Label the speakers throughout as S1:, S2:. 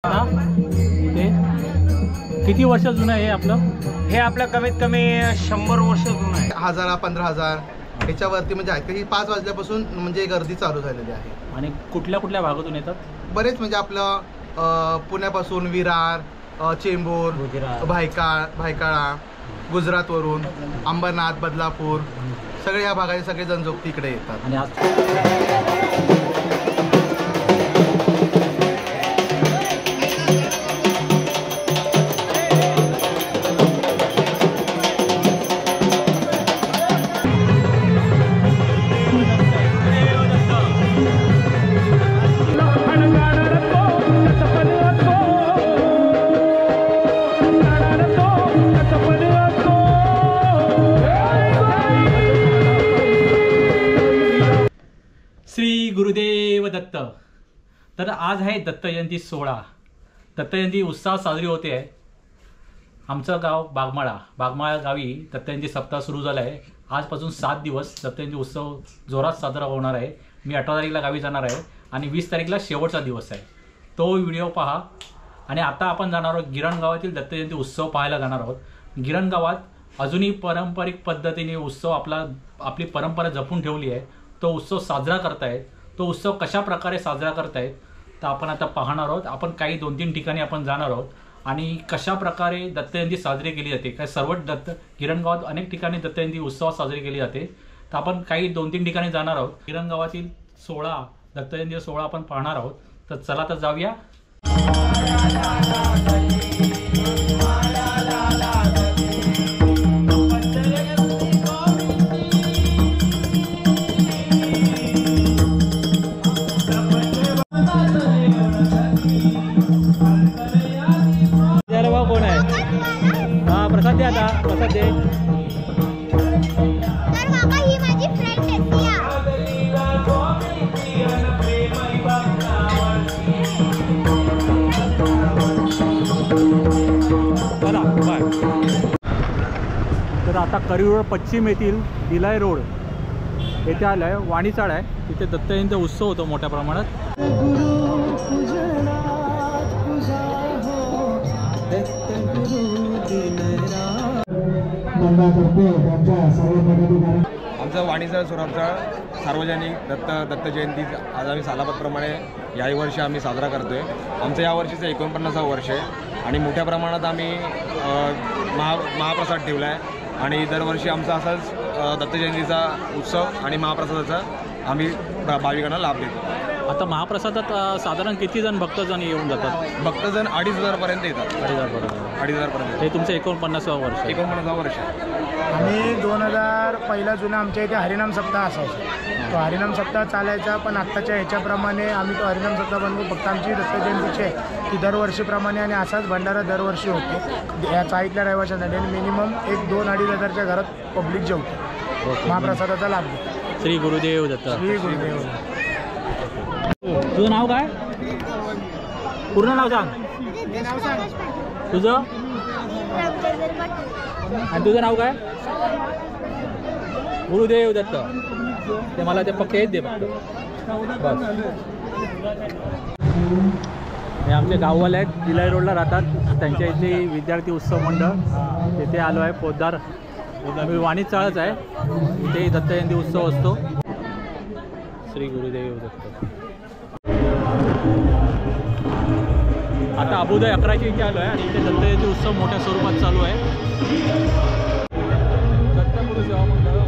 S1: इथे किती वर्ष जुनं आहे आपलं?
S2: हे आपलं कमीत कमी 100 वर्ष जुनं आहे.
S3: 1000-15,000 ह्याच्यावरती म्हणजे आहेत. की 5 वाजल्यापासून म्हणजे गर्दी चालू झालेली आहे.
S1: आणि कुठल्या कुठल्या भागातून येतात?
S3: बरेच म्हणजे आपलं पुण्यापासून विरार, चेंबूर, भायकाळा, गुजरातवरून, अंबरनाथ, बदलापूर सगळे ह्या भागाचे सगळे जनजोगती इकडे येतात.
S1: आणि आज श्री गुरुदेव दत्त. तर आज आहे दत्त जयंती सोहळा. दत्त जयंती उत्साह साजरी होते आहे. आमचं गाव बागमाळा गावी दत्त जयंती सप्ताह सुरू झाला आहे. आजपासून 7 दिवस दत्त जयंती उत्सव जोरात साजरा होणार आहे. मी 18 तारीखला गावी जाणार आहे आणि 20 तारीखला शेवटचा दिवस आहे. तो व्हिडिओ पहा. आणि आता आपण जाणार आहोत गिरण गावातील दत्त जयंती उत्सव पाहायला जाणार आहोत. गिरण गावात अजूनही पारंपरिक पद्धतीने उत्सव आपली परंपरा जपून ठेवली आहे. तो उत्सव साजरा करतायत. तो उत्सव कशा प्रकारे साजरा करतायत तर आपण आता पाहणार आहोत. आपण काही 2-3 ठिकाणी आपण जाणार आहोत आणि कशा प्रकारे दत्त जयंती साजरी केली जाते. काय सर्व गिरण गावात अनेक ठिकाणी दत्त जयंती उत्सव साजरी केली जाते. तर आपण काही 2-3 ठिकाणी जाणार आहोत. गिरण गावातील दत्त जयंती सोहळा आपण पाहणार आहोत. तर चला तर जाऊया. कोण आहे? हा प्रसाद दे. आता प्रसाद दे.
S4: तर बाबा ही माझी फ्रेंड आहे सिया.
S1: चला बाय. तर आता करीरोड पश्चिम येथील दिलाई रोड येथे आलं आहे. वाणीचाळ आहे. तिथे दत्त जयंती उत्सव होतो मोठ्या प्रमाणात.
S5: आमचं वाणीचाळ सोराबचाळ सार्वजनिक दत्त जयंती आज आम्ही सालाबतप्रमाणे याही वर्षी आम्ही साजरा करतो आहे. आमचं यावर्षीचं 49वं वर्ष आहे आणि मोठ्या प्रमाणात आम्ही महाप्रसाद ठेवला आहे आणि दरवर्षी आमचा असाच दत्त जयंतीचा उत्सव आणि महाप्रसादाचा आम्ही भाविकांना लाभ देतो.
S1: आता महाप्रसादात साधारण किती जण भक्तजण येऊन जातात?
S5: भक्तजण 2,500पर्यंत येतात. 2,500पर्यंत.
S1: हे तुमचं 49वं वर्ष?
S5: 49वं वर्ष.
S6: आम्ही 2000 पहिला जुना आमच्या इथे हरिनाम सप्ताह असायचा. तो हरिनाम सप्ताह चालायचा. पण आत्ताच्या ह्याच्याप्रमाणे आम्ही तो हरिनाम सप्ताह बनवू. फक्त आमची दत्त जयंतीची आहे ती दरवर्षीप्रमाणे आणि असाच भंडारा दरवर्षी होतो. या चाळीतल्या रहिवाशांसाठी आणि मिनिमम 1-2-2.5 हजारच्या घरात पब्लिक जेवतो. महाप्रसादाचा लाभ घेतो.
S1: श्री गुरुदेव दत्त.
S6: श्री गुरुदेव.
S1: तुझं नाव काय? पूर्ण नाव सांग. तुझं? आणि तुझं नाव काय? गुरुदेव दत्त. ते मला ते पक्के दे फक्त बस. हे आमचे गाववाले आहेत. दिलाई रोडला राहतात. त्यांच्या इथले विद्यार्थी उत्सव मंडळ तिथे आलो आहे. पोद्दार वाणीचाळच आहे. इथे दत्त जयंती उत्सव असतो. श्री गुरुदेव दत्त. आता अबुदय 11च्या इथे आलो आहे आणि इथे दत्त जयंती उत्सव मोठ्या स्वरूपात चालू आहे. दत्तगुरु सेवा मंडळ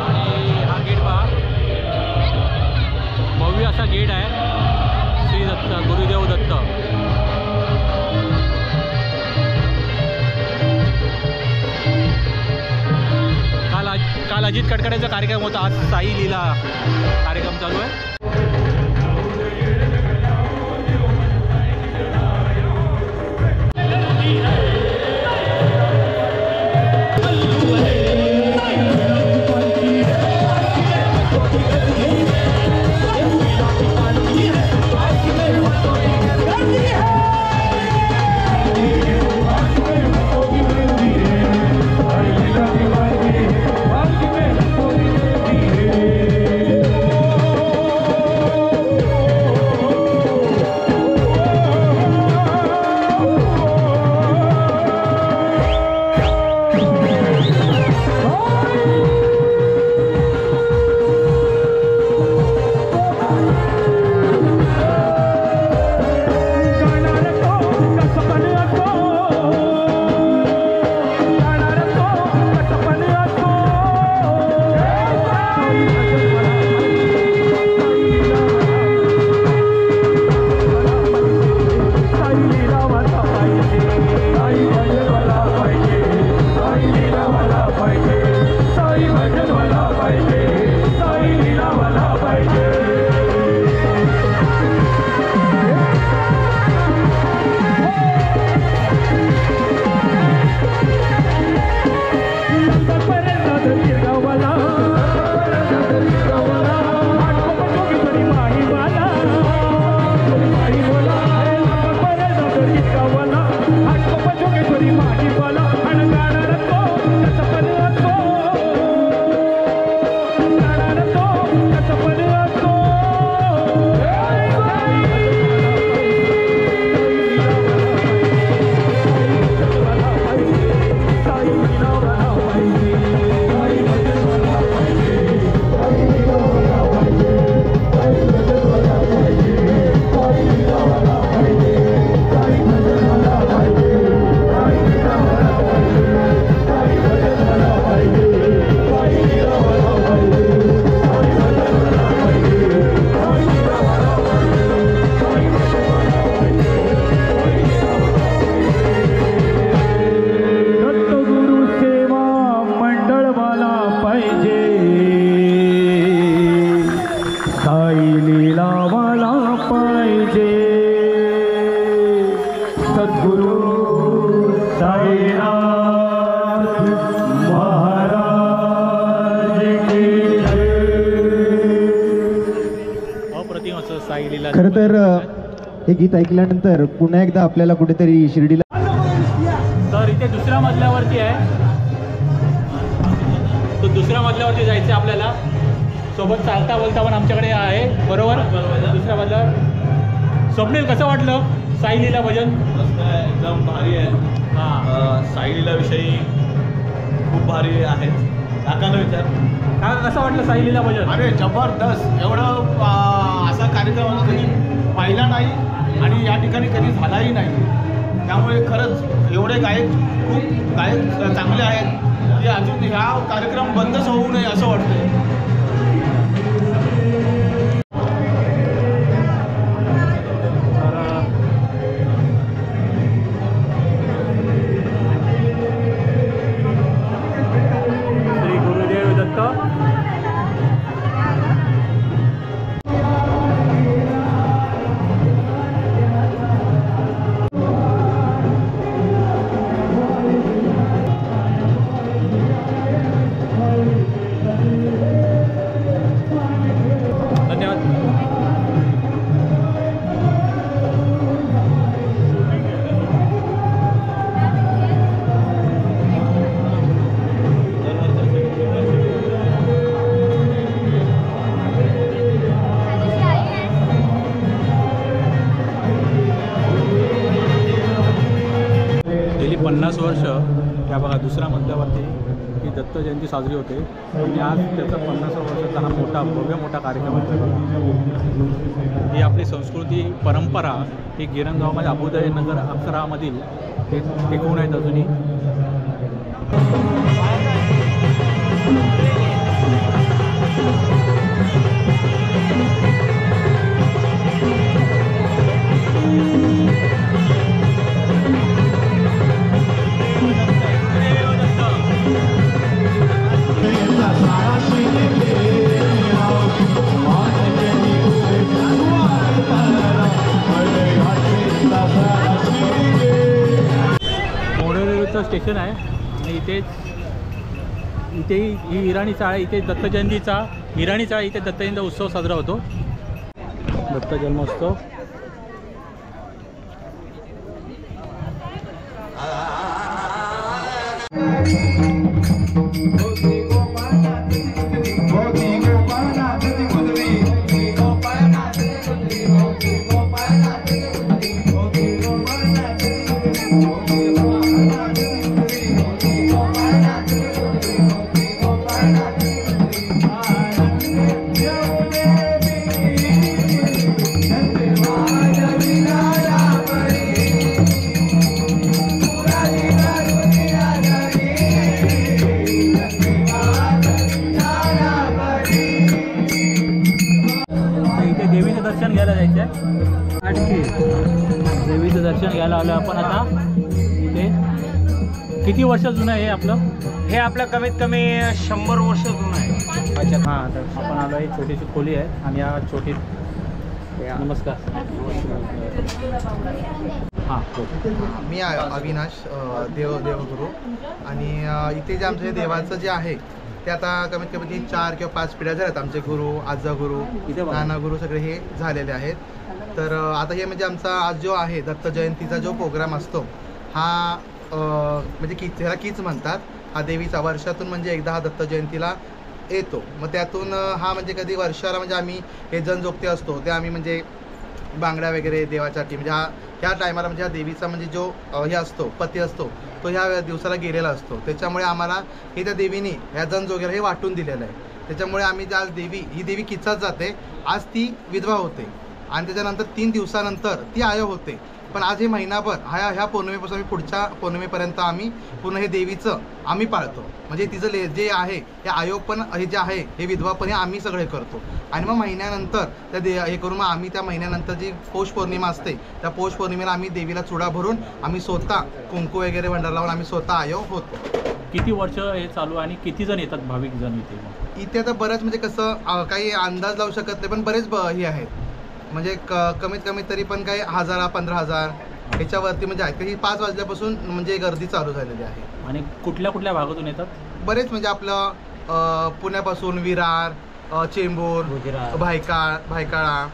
S1: आणि हा गेट पहा. भव्य असा गेट आहे. श्री दत्त गुरुदेव दत्त. काल अजित कडकडेचा कार्यक्रम होता. आज साई लीला कार्यक्रम चालू आहे.
S7: सद्गुरु साईनाथ महाराज की जय।
S1: अप्रतिम असं साई लीला.
S8: खरं तर हे गीत ऐकल्यानंतर पुन्हा एकदा आपल्याला कुठेतरी शिर्डीला.
S1: तर इथे दुसऱ्या मजल्यावरती आहे, तो दुसऱ्या मजल्यावरती जायचं आपल्याला. सोबत चालता बोलता पण आमच्याकडे आहे, बरोबर दुसऱ्या मजल्यावर. स्वप्नील, कसं वाटलं साई लीला भजन?
S9: एकदम भारी आहे.
S1: हां,
S9: साई लीलाविषयी खूप भारी आहेत. काकांना विचार,
S1: काय कसं वाटलं साई लीला भजन?
S10: अरे जबरदस्त. एवढं असा कार्यक्रम कधी पाहिला नाही आणि या ठिकाणी कधी झालाही नाही. त्यामुळे खरंच एवढे गायक, खूप गायक चांगले आहेत की अजून हा कार्यक्रम बंदच होऊ नये असं वाटतंय.
S1: श्री गुरुदेव दत्त. गेली 50 वर्ष त्या बघा दुसऱ्या मजल्यावरती ही दत्त जयंती साजरी होते आणि आज त्याचा 50 वर्षाचा हा मोठा भव्य मोठा कार्यक्रम आहे. ही आपली संस्कृती परंपरा ही गिरणगावमध्ये अभुदय नगर 11मधील हे टिकवून आहेत अजूनही. मोडेरेचं स्टेशन आहे आणि इथे ही इराणी चाळ आहे. इथे दत्त जयंतीचा इराणी चाळ, इथे दत्त जयंती उत्सव साजरा होतो, दत्त जन्मोत्सव. दर्शन घ्यायला जायचं आहे. देवीचं दर्शन घ्यायला आलो आपण आता. इथे किती वर्ष जुनं आहे आपलं?
S2: हे आपलं कमीत कमी 100 वर्ष जुनं आहे.
S1: अच्छा, हां. तर आपण आलो आहे, छोटीशी खोली आहे आणि या छोटी. नमस्कार. हां,
S3: मी अविनाश देवगुरू आणि इथे जे आमचं देवाचं जे आहे ते आता कमीत कमी 4 किंवा 5 पिढ्या झाल्यात. आमचे गुरु, आजा गुरु, नाना गुरु सगळे हे झालेले आहेत. तर आता हे म्हणजे आमचा आज जो आहे दत्त जयंतीचा जो प्रोग्राम असतो हा म्हणजे ह्याला कीच म्हणतात. हा देवीचा वर्षातून म्हणजे एकदा हा दत्त जयंतीला येतो. मग त्यातून हा म्हणजे कधी वर्षाला म्हणजे आम्ही हे जनजोगते असतो ते आम्ही म्हणजे बांगड्या वगैरे देवासाठी म्हणजे ह्या टायमाला म्हणजे हा देवीचा म्हणजे जो हे असतो पती असतो तो ह्या दिवसाला गेलेला असतो. त्याच्यामुळे आम्हाला हे त्या देवीने ह्या जनजोग्याला हे वाटून दिलेलं आहे. त्याच्यामुळे आम्ही आज ही देवी किचात जाते. आज ती विधवा होते आणि त्याच्यानंतर 3 दिवसानंतर ती आयो होते. पण आज हे महिनाभर ह्या पौर्णिमेपासून आम्ही पुढच्या पौर्णिमेपर्यंत आम्ही पूर्ण हे देवीचं आम्ही पाळतो. म्हणजे तिचं जे आहे हे आयोग पण हे जे आहे हे विधवा पण हे आम्ही सगळे करतो. आणि मग महिन्यानंतर त्या हे करून मग आम्ही त्या महिन्यानंतर जी पौष पौर्णिमा असते त्या पौष पौर्णिमेला आम्ही देवीला चुडा भरून आम्ही स्वतः कुंकू वगैरे भंडार लावून आम्ही स्वतः आयोग होतो.
S1: किती वर्ष हे चालू आणि किती जण येतात भाविक जण इथे?
S3: इथे आता बरंच म्हणजे कसं काही अंदाज लावू शकत नाही पण बरेच हे आहेत. म्हणजे कमीत कमी तरी पण काही 1000 15,000 त्याच्यावरती म्हणजे आहे की 5 वाजल्यापासून म्हणजे गर्दी चालू झालेली आहे.
S1: आणि कुठल्या कुठल्या भागातून येतात?
S3: बरेच म्हणजे आपलं पुण्यापासून विरार, चेंबूर, भायकाळा,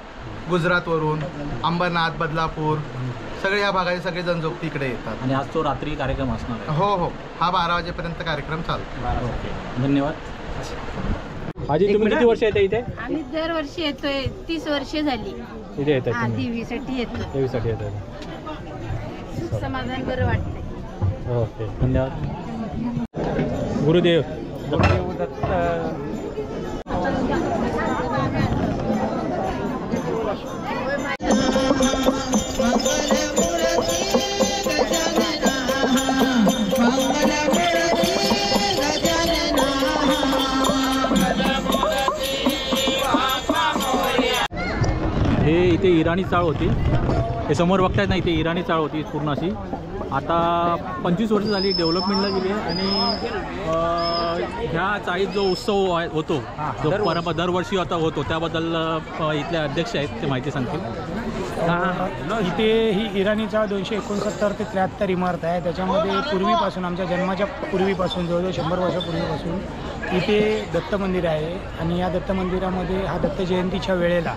S3: गुजरातवरून, अंबरनाथ, बदलापूर, सगळे ह्या भागाचे सगळे जनजोग इकडे येतात.
S1: आणि आज तो रात्री कार्यक्रम असणार आहे?
S3: हो, हा 12 वाजेपर्यंत कार्यक्रम चालतो.
S1: ओके, धन्यवाद. आजी, तुम्ही किती वर्ष येते इथे?
S11: आम्ही दरवर्षी येतोय, 30 वर्षे झाली
S1: इथे येतात.
S11: देवीसाठी येतो.
S1: देवीसाठी येतात.
S11: सुख समाधान बरं वाटतंय.
S1: ओके, धन्यवाद. गुरुदेव दत्त. हे इथे इराणी चाळ होती. हे समोर बघतायत ना, इथे इराणी चाळ होती पूर्ण अशी. आता 25 वर्ष झाली डेव्हलपमेंटला गेली आहे. आणि ह्या चाळीत जो उत्सव होतो, जो दरवर्षी आता होतो, त्याबद्दल इथले अध्यक्ष आहेत ते माहिती सांगतील.
S6: इथे ही इराणी चाळ 269 ते 73 इमारत आहे. त्याच्यामध्ये पूर्वीपासून, आमच्या जन्माच्या पूर्वीपासून, जवळजवळ 100 वर्षापूर्वीपासून इथे दत्त मंदिर आहे. आणि या दत्त मंदिरामध्ये हा दत्त जयंतीच्या वेळेला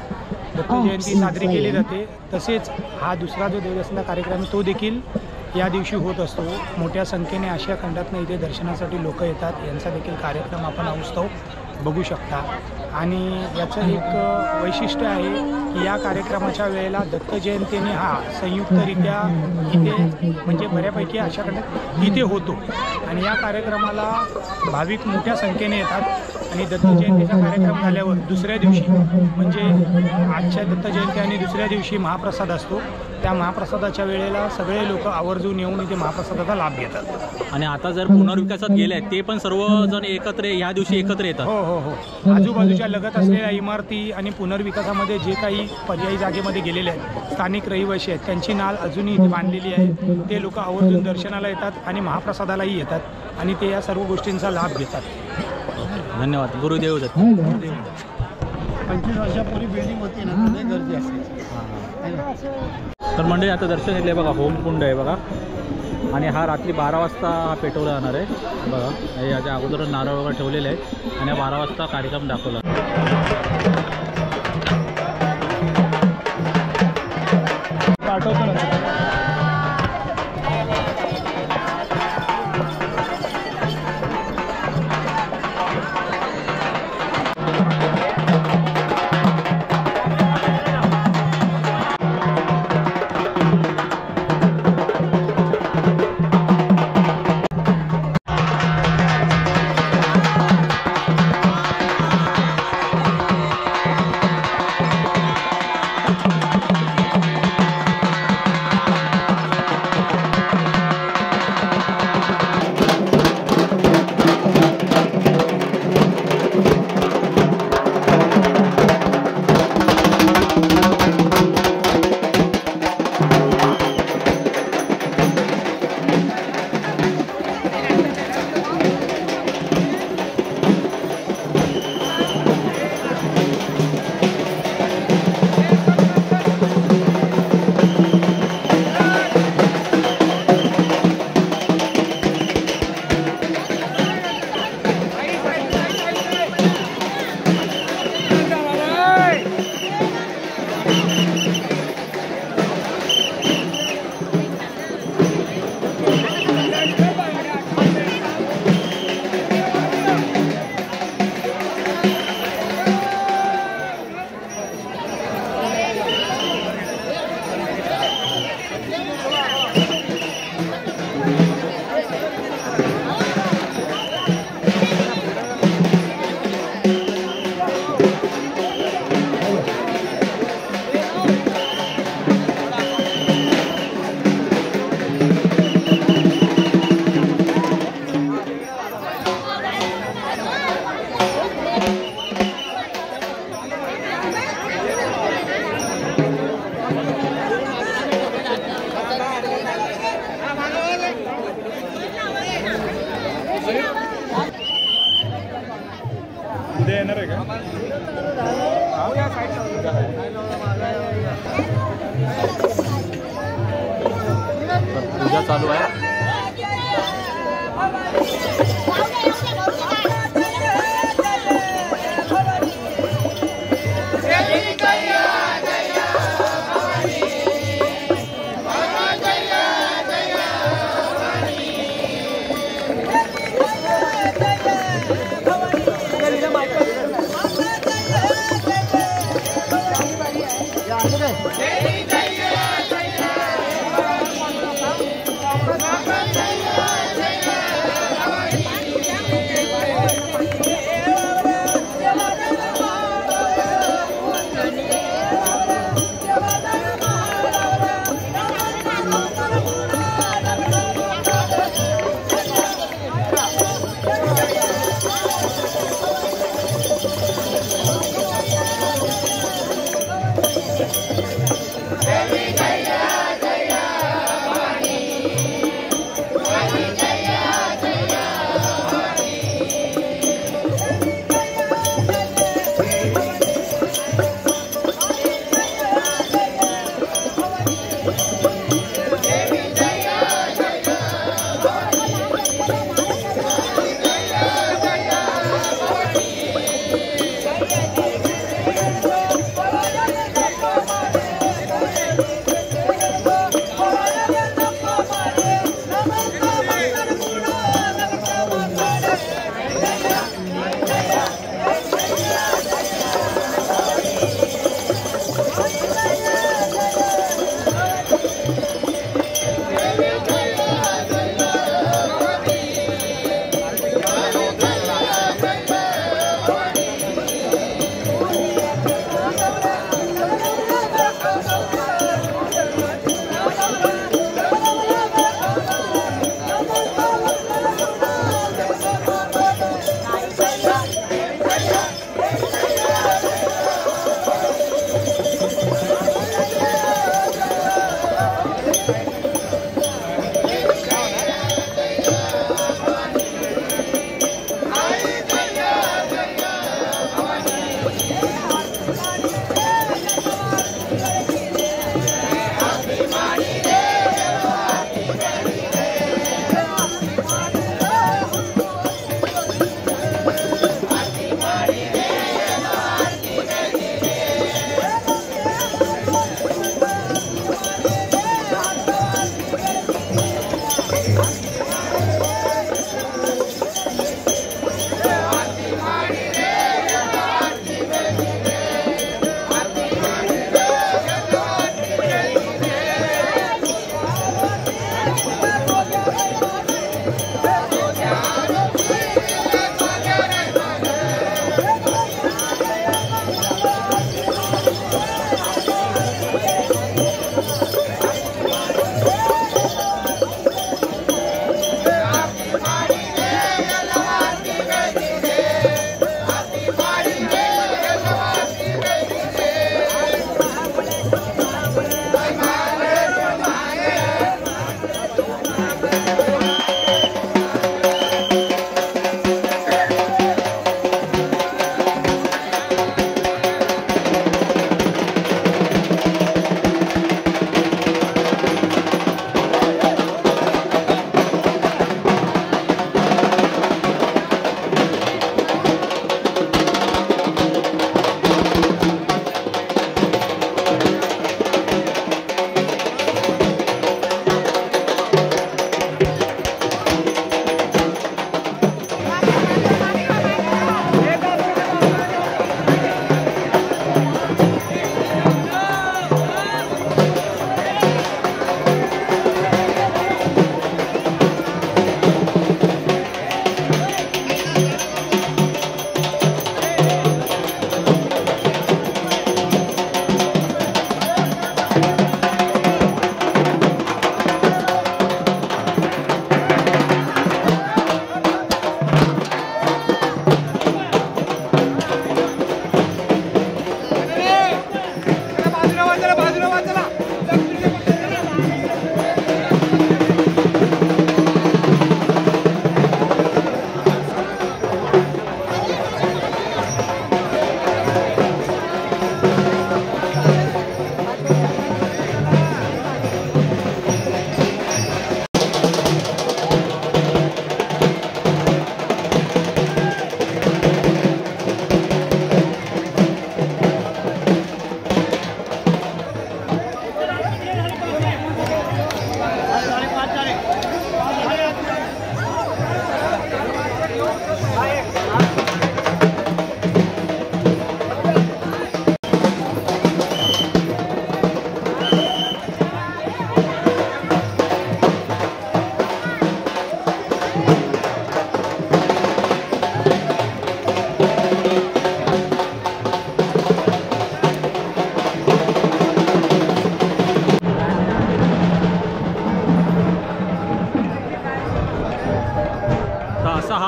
S6: दत्त जयंती साजरी केली जाते. तसेच हा दुसरा जो देवस्थानचा कार्यक्रम तो देखील या दिवशी होत असतो. मोठ्या संख्येने आशिया खंडातून इथे दर्शनासाठी लोक येतात. यांचा देखील कार्यक्रम आपण उत्सव बघू शकता. आणि याचं एक वैशिष्ट्य आहे की या कार्यक्रमाच्या वेळेला दत्त जयंतीने हा संयुक्तरित्या इथे म्हणजे बऱ्यापैकी आशिया खंडात इथे होतो. आणि या कार्यक्रमाला भाविक मोठ्या संख्येने येतात. आणि दत्त जयंतीचा कार्यक्रम झाल्यावर दुसऱ्या दिवशी म्हणजे आजच्या दत्त जयंती आणि दुसऱ्या दिवशी महाप्रसाद असतो. त्या महाप्रसादाच्या वेळेला सगळे लोक आवर्जून येऊन इथे महाप्रसादाचा लाभ घेतात.
S1: आणि आता जर पुनर्विकासात गेले ते पण सर्वजण एकत्र ह्या दिवशी एकत्र येतात?
S6: हो. आजूबाजूच्या लगत असलेल्या इमारती आणि पुनर्विकासामध्ये जे काही पर्यायी जागेमध्ये गेलेले आहेत स्थानिक रहिवासी आहेत, त्यांची नाल अजूनही इथे बांधलेली आहे. ते लोक आवर्जून दर्शनाला येतात आणि महाप्रसादालाही येतात. आणि ते या सर्व गोष्टींचा लाभ घेतात.
S1: धन्यवाद. गुरुदेव दत्त.
S10: 25 वर्षापूर्वी बिल्डिंग होती ना, गर्दी असायची.
S1: तर मंडळी, आता दर्शन घेतलं बघा. होमकुंड आहे बघा. आणि हा रात्री 12 वाजता हा पेटवला जाणार आहे बघा. याच्या अगोदर नारळ वगैरे ठेवलेले आहेत. आणि 12 वाजता कार्यक्रम दाखवला. पूजा चालू आहे.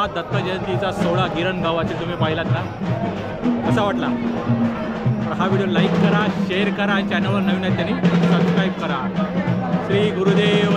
S1: हा दत्त जयंतीचा सोहळा गिरण गावाचे तुम्ही पाहिलात ना, कसा वाटला? तर हा व्हिडिओ लाईक करा, शेअर करा, चॅनलवर नवीन आहे त्यांनी सबस्क्राईब करा. श्री गुरुदेव